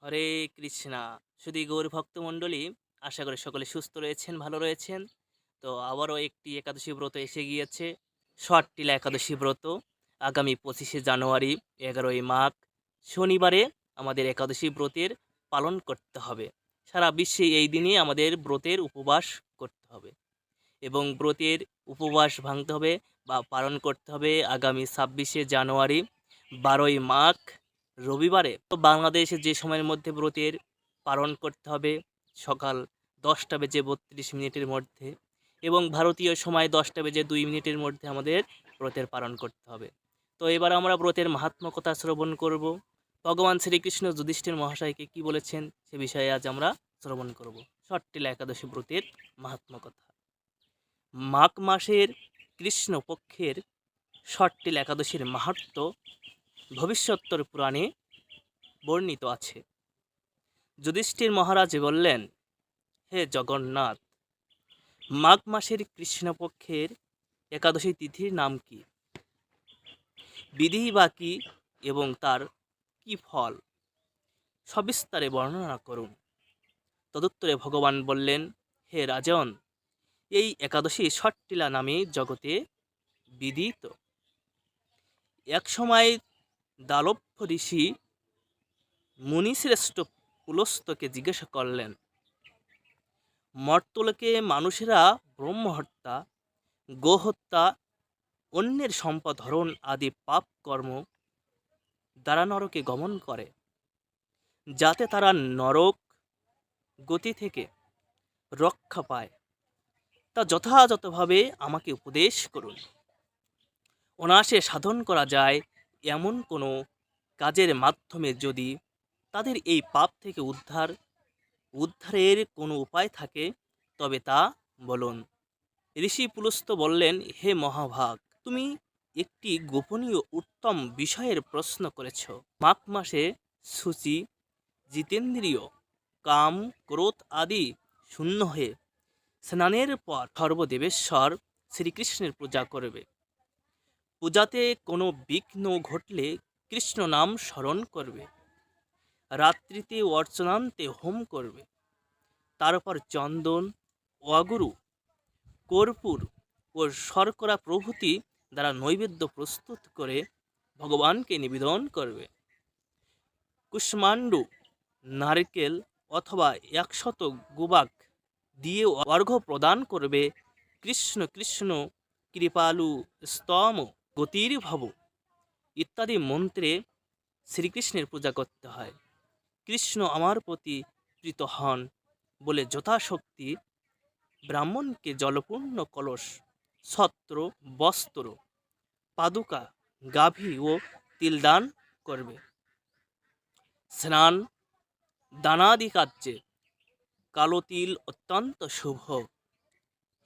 হরে কৃষ্ণা। শুধু গৌর ভক্তমণ্ডলী, আশা করি সকলে সুস্থ রয়েছেন, ভালো রয়েছেন। তো আবারও একটি একাদশী ব্রত এসে গিয়েছে, ষট্টিলা একাদশী ব্রত। আগামী 25শে জানুয়ারি, 11ই মাঘ, শনিবারে আমাদের একাদশী ব্রতের পালন করতে হবে। সারা বিশ্বে এই দিনে আমাদের ব্রতের উপবাস করতে হবে এবং ব্রতের উপবাস ভাঙতে হবে বা পালন করতে হবে আগামী 26শে জানুয়ারি, 12ই মাঘ, রবিবারে। তো বাংলাদেশে যে সময়ের মধ্যে ব্রতের পালন করতে হবে, সকাল 10টা বেজে 32 মিনিটের মধ্যে, এবং ভারতীয় সময় 10টা বেজে 2 মিনিটের মধ্যে আমাদের ব্রতের পালন করতে হবে। তো এবার আমরা ব্রতের মাহাত্ম্য কথা শ্রবণ করব। ভগবান শ্রীকৃষ্ণ যুধিষ্ঠির মহাশয়কে কি বলেছেন সে বিষয়ে আজ আমরা শ্রবণ করব। ষট্টিলা একাদশী ব্রতের মাহাত্ম্য কথা। মাঘ মাসের কৃষ্ণপক্ষের ষট্টিলা একাদশীর মাহাত্ম্য ভবিষ্যোত্তর পুরাণে বর্ণিত আছে। যুধিষ্ঠির মহারাজ বললেন, হে জগন্নাথ, মাঘ মাসের কৃষ্ণপক্ষের একাদশী তিথির নাম কি, বিধি বা কি, এবং তার কি ফল, সবিস্তারে বর্ণনা করুন। তদুত্তরে ভগবান বললেন, হে রাজন, এই একাদশী ষট্টিলা নামে জগতে বিদিত। এক সময় দালভ্য ঋষি মুনিশ্রেষ্ঠ পুলস্তকে জিজ্ঞাসা করলেন, মর্তলোকে মানুষেরা ব্রহ্মহত্যা, গোহত্যা, অন্যের সম্পদ হরণ আদি পাপ কর্ম দ্বারা নরকে গমন করে, যাতে তারা নরক গতি থেকে রক্ষা পায়, তা যথাযথভাবে আমাকে উপদেশ করুন। অনায়াসে সাধন করা যায় এমন কোনো কাজের মাধ্যমে যদি তাদের এই পাপ থেকে উদ্ধারের কোনো উপায় থাকে, তবে তা বলুন। ঋষি পুলস্ত বললেন, হে মহাভাগ, তুমি একটি গোপনীয় উত্তম বিষয়ের প্রশ্ন করেছ। মাঘ মাসে শুচি, জিতেন্দ্রিয়, কাম, ক্রোধ আদি শূন্য হয়ে স্নানের পর সর্বদেবেশ্বর শ্রীকৃষ্ণের পূজা করবে। পূজাতে কোনো বিঘ্ন ঘটলে কৃষ্ণ নাম স্মরণ করবে। রাত্রিতে অর্চনান্তে হোম করবে। তারপর চন্দন, অগুরু, কর্পূর ও শর্করা প্রভৃতি দ্বারা নৈবেদ্য প্রস্তুত করে ভগবানকে নিবেদন করবে। কুষ্মাণ্ডু, নারকেল অথবা 100 গুবাক দিয়ে অর্ঘ্য প্রদান করবে। কৃষ্ণ কৃষ্ণ কৃপালু স্তম গতির ভব ইত্যাদি মন্ত্রে শ্রীকৃষ্ণের পূজা করতে হয়। কৃষ্ণ আমার প্রতি প্রীত হন বলে যথাশক্তি ব্রাহ্মণকে জলপূর্ণ কলস, ছত্র, বস্ত্র, পাদুকা, গাভী ও তিল দান করবে। স্নান দানাদি কার্যে কালো তিল অত্যন্ত শুভ।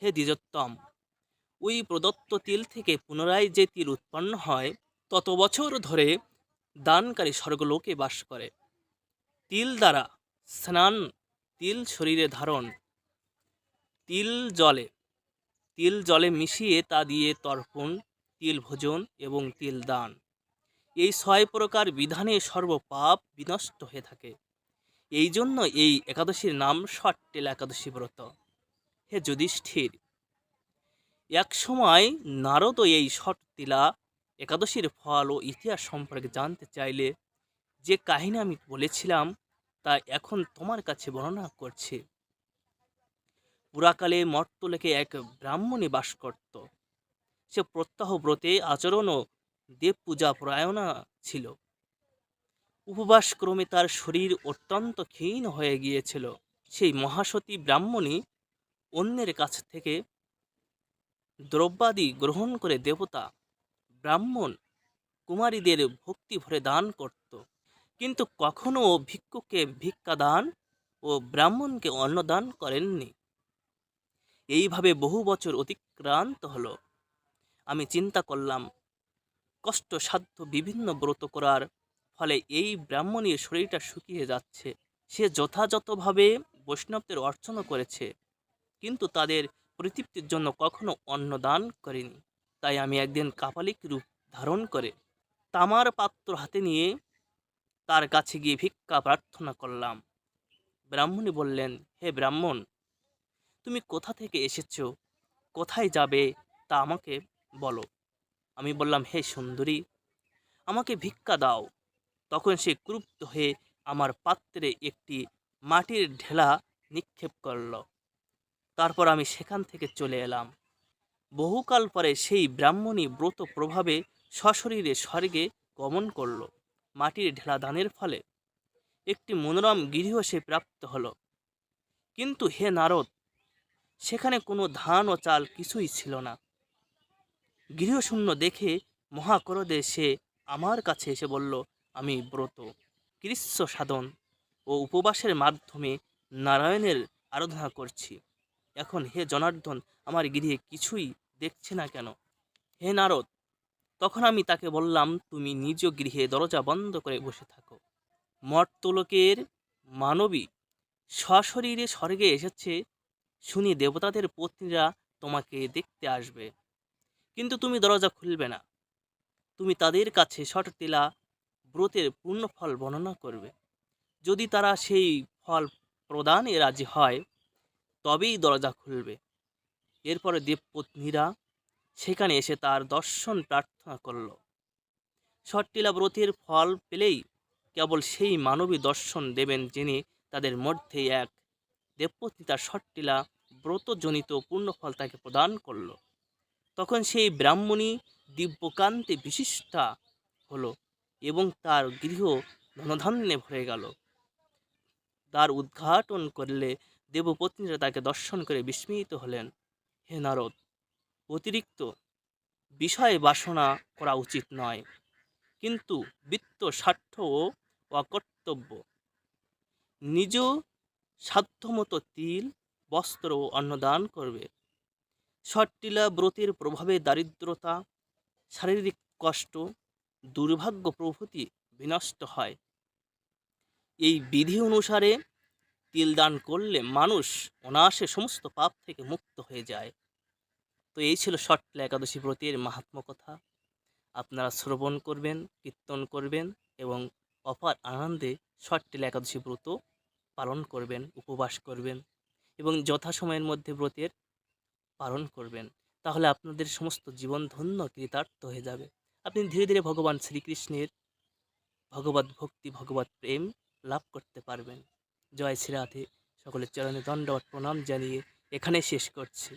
হে দ্বিজোত্তম, ওই প্রদত্ত তিল থেকে পুনরায় যে তিল উৎপন্ন হয়, তত বছর ধরে দানকারী স্বর্গলোকে বাস করে। তিল দ্বারা স্নান, তিল শরীরে ধারণ, তিল জলে তিল জলে মিশিয়ে তা দিয়ে তর্পণ, তিল ভোজন এবং তিল দান, এই 6 প্রকার বিধানে সর্বপাপ বিনষ্ট হয়ে থাকে। এই জন্য এই একাদশীর নাম ষট্টিলা একাদশী ব্রত। হে যুধিষ্ঠির, এক সময় নারদ এই ষট্টিলা একাদশীর ফল ও ইতিহাস সম্পর্কে জানতে চাইলে যে কাহিনী আমি বলেছিলাম তা এখন তোমার কাছে বর্ণনা করছি। পুরাকালে মর্তলোকে এক ব্রাহ্মণী বাস করত। সে প্রত্যহ ব্রতে আচরণ ও দেব পূজা পরায়ণা ছিল। উপবাস ক্রমে তার শরীর অত্যন্ত ক্ষীণ হয়ে গিয়েছিল। সেই মহাসতী ব্রাহ্মণী অন্যের কাছ থেকে দ্রব্যাদি গ্রহণ করে দেবতা, ব্রাহ্মণ, কুমারীদের ভক্তি ভরে দান করত, কিন্তু কখনো ভিক্ষুকে ভিক্ষা দান ও ব্রাহ্মণকে অন্নদান করেননি। এইভাবে বহু বছর অতিক্রান্ত হলো। আমি চিন্তা করলাম, কষ্টসাধ্য বিভিন্ন ব্রত করার ফলে এই ব্রাহ্মণীর শরীরটা শুকিয়ে যাচ্ছে। সে যথাযথভাবে বৈষ্ণবদের অর্চনা করেছে, কিন্তু তাদের পরিতৃপ্তির জন্য কখনো অন্নদান করেনি। তাই আমি একদিন কাপালিক রূপ ধারণ করে তামার পাত্র হাতে নিয়ে তার কাছে গিয়ে ভিক্ষা প্রার্থনা করলাম। ব্রাহ্মণী বললেন, হে ব্রাহ্মণ, তুমি কোথা থেকে এসেছো, কোথায় যাবে তা আমাকে বলো। আমি বললাম, হে সুন্দরী, আমাকে ভিক্ষা দাও। তখন সে ক্রুব্ধ হয়ে আমার পাত্রে একটি মাটির ঢেলা নিক্ষেপ করল। তারপর আমি সেখান থেকে চলে এলাম। বহুকাল পরে সেই ব্রাহ্মণী ব্রত প্রভাবে সশরীরে স্বর্গে গমন করল। মাটির ঢেলা দানের ফলে একটি মনোরম গৃহ সে প্রাপ্ত হলো। কিন্তু হে নারদ, সেখানে কোনো ধান ও চাল কিছুই ছিল না। গৃহশূন্য দেখে মহাক্রোধে সে আমার কাছে এসে বলল, আমি ব্রত, কৃচ্ছ সাধন ও উপবাসের মাধ্যমে নারায়ণের আরাধনা করছি। এখন হে জনার্দন, আমার গৃহে কিছুই দেখছে না কেন? হে নারদ, তখন আমি তাকে বললাম, তুমি নিজ গৃহে দরজা বন্ধ করে বসে থাকো। মর্তলোকের মানবী সশরীরে স্বর্গে এসেছে শুনি দেবতাদের পত্নীরা তোমাকে দেখতে আসবে, কিন্তু তুমি দরজা খুলবে না। তুমি তাদের কাছে শটতিলা ব্রতের পূর্ণ ফল বর্ণনা করবে। যদি তারা সেই ফল প্রদানে রাজি হয় তবেই দরজা খুলবে। এরপরে দেবপত্নীরা সেখানে এসে তার দর্শন প্রার্থনা করল। শটটিলা ব্রতের ফল পেলেই কেবল সেই মানবী দর্শন দেবেন, যিনি তাদের মধ্যে এক। দেবপত্নী তার শটটিলা ব্রতজনিত পূর্ণফল তাকে প্রদান করল। তখন সেই ব্রাহ্মণী দিব্যকান্তে বিশিষ্টা হলো এবং তার গৃহ ধনধান্যে ভরে গেল। দ্বার উদ্ঘাটন করলে দেবপত্নীরা তাকে দর্শন করে বিস্মিত হলেন। হে নারদ, অতিরিক্ত বিষয় বাসনা করা উচিত নয়, কিন্তু বিত্ত স্বার্থ ও অকর্তব্য। নিজ সাধ্যমতো তিল, বস্ত্র ও অন্নদান করবে। শটটিলা ব্রতের প্রভাবে দারিদ্রতা, শারীরিক কষ্ট, দুর্ভাগ্য প্রভৃতি বিনষ্ট হয়। এই বিধি অনুসারে তিল দান করলে মানুষ অনায়াসে সমস্ত পাপ থেকে মুক্ত হয়ে যায়। তো এই ছিল শটটিলা একাদশী ব্রতের মাহাত্ম্য কথা। আপনারা শ্রবণ করবেন, কীর্তন করবেন এবং অপার আনন্দে শটটিলা একাদশী ব্রত পালন করবেন, উপবাস করবেন এবং যথাসময়ের মধ্যে ব্রতের পালন করবেন। তাহলে আপনাদের সমস্ত জীবন ধন্য কৃতার্থ হয়ে যাবে। আপনি ধীরে ধীরে ভগবান শ্রীকৃষ্ণের ভগবত ভক্তি, ভগবত প্রেম লাভ করতে পারবেন। জয় শ্রী রাধে। সকলের চরণে দণ্ডবত প্রণাম জানিয়ে এখানে শেষ করছি।